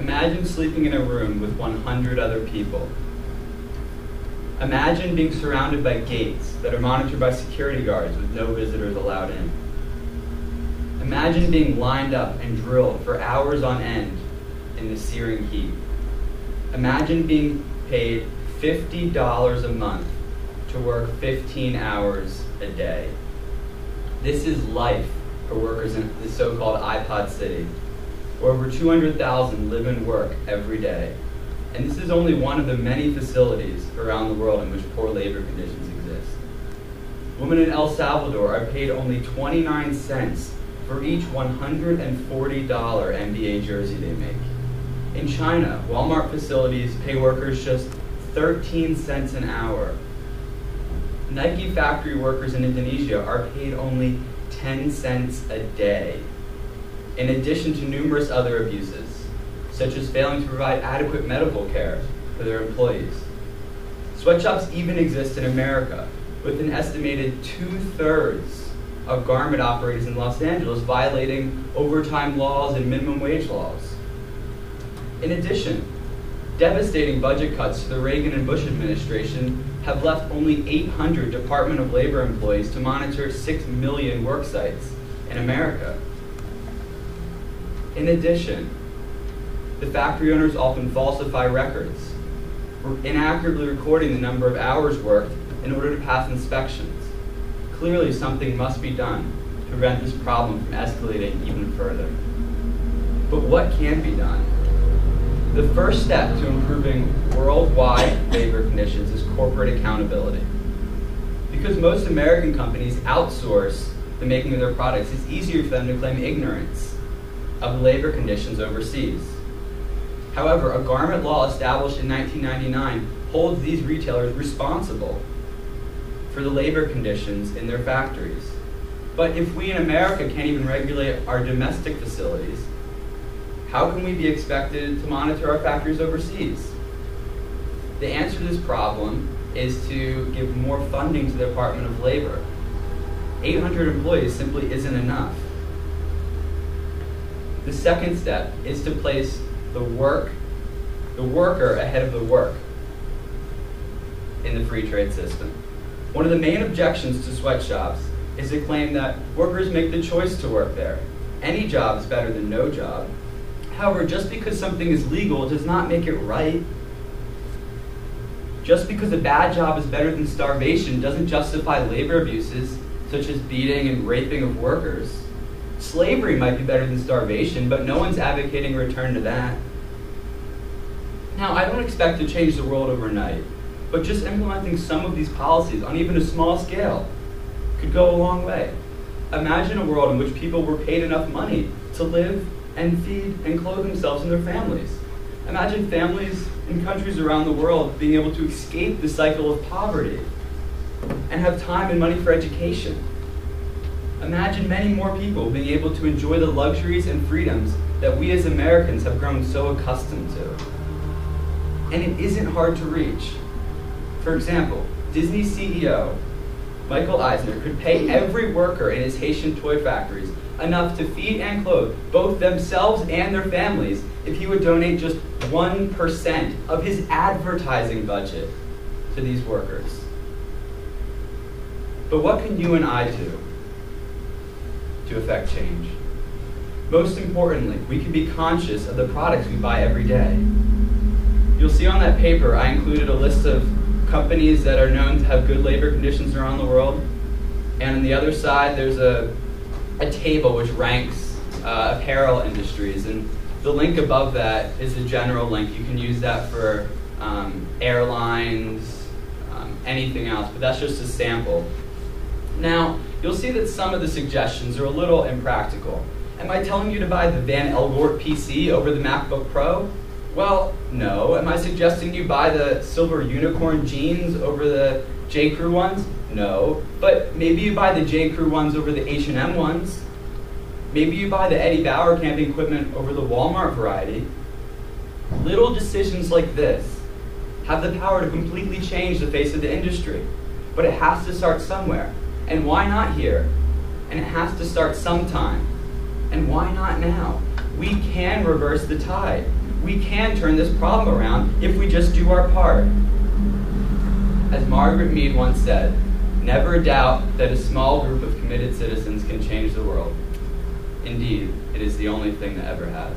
Imagine sleeping in a room with 100 other people. Imagine being surrounded by gates that are monitored by security guards with no visitors allowed in. Imagine being lined up and drilled for hours on end in the searing heat. Imagine being paid $50 a month to work 15 hours a day. This is life for workers in the so-called iPod city, where over 200,000 live and work every day. And this is only one of the many facilities around the world in which poor labor conditions exist. Women in El Salvador are paid only 29 cents for each $140 NBA jersey they make. In China, Walmart facilities pay workers just 13 cents an hour. Nike factory workers in Indonesia are paid only 10 cents a day, in addition to numerous other abuses, such as failing to provide adequate medical care for their employees. Sweatshops even exist in America, with an estimated 2/3 of garment operators in Los Angeles violating overtime laws and minimum wage laws. In addition, devastating budget cuts to the Reagan and Bush administration have left only 800 Department of Labor employees to monitor 6 million work sites in America. In addition, the factory owners often falsify records, inaccurately recording the number of hours worked in order to pass inspections. Clearly, something must be done to prevent this problem from escalating even further. But what can be done? The first step to improving worldwide labor conditions is corporate accountability. Because most American companies outsource the making of their products, it's easier for them to claim ignorance of labor conditions overseas. However, a garment law established in 1999 holds these retailers responsible for the labor conditions in their factories. But if we in America can't even regulate our domestic facilities, how can we be expected to monitor our factories overseas? The answer to this problem is to give more funding to the Department of Labor. 800 employees simply isn't enough. The second step is to place the worker ahead of the work in the free trade system. One of the main objections to sweatshops is the claim that workers make the choice to work there. Any job is better than no job. However, just because something is legal does not make it right. Just because a bad job is better than starvation doesn't justify labor abuses, such as beating and raping of workers. Slavery might be better than starvation, but no one's advocating a return to that. Now, I don't expect to change the world overnight, but just implementing some of these policies on even a small scale could go a long way. Imagine a world in which people were paid enough money to live and feed and clothe themselves and their families. Imagine families in countries around the world being able to escape the cycle of poverty and have time and money for education. Imagine many more people being able to enjoy the luxuries and freedoms that we as Americans have grown so accustomed to. And it isn't hard to reach. For example, Disney CEO Michael Eisner could pay every worker in his Haitian toy factories enough to feed and clothe both themselves and their families if he would donate just 1% of his advertising budget to these workers. But what can you and I do to affect change? Most importantly, we can be conscious of the products we buy every day. You'll see on that paper I included a list of companies that are known to have good labor conditions around the world. And on the other side, there's a table which ranks apparel industries. And the link above that is a general link. You can use that for airlines, anything else, but that's just a sample. Now, you'll see that some of the suggestions are a little impractical. Am I telling you to buy the Van Elgort PC over the MacBook Pro? Well, no. Am I suggesting you buy the Silver Unicorn jeans over the J. Crew ones? No. But maybe you buy the J. Crew ones over the H&M ones. Maybe you buy the Eddie Bauer camping equipment over the Walmart variety. Little decisions like this have the power to completely change the face of the industry. But it has to start somewhere. And why not here? And it has to start sometime. And why not now? We can reverse the tide. We can turn this problem around if we just do our part. As Margaret Mead once said, never doubt that a small group of committed citizens can change the world. Indeed, it is the only thing that ever has.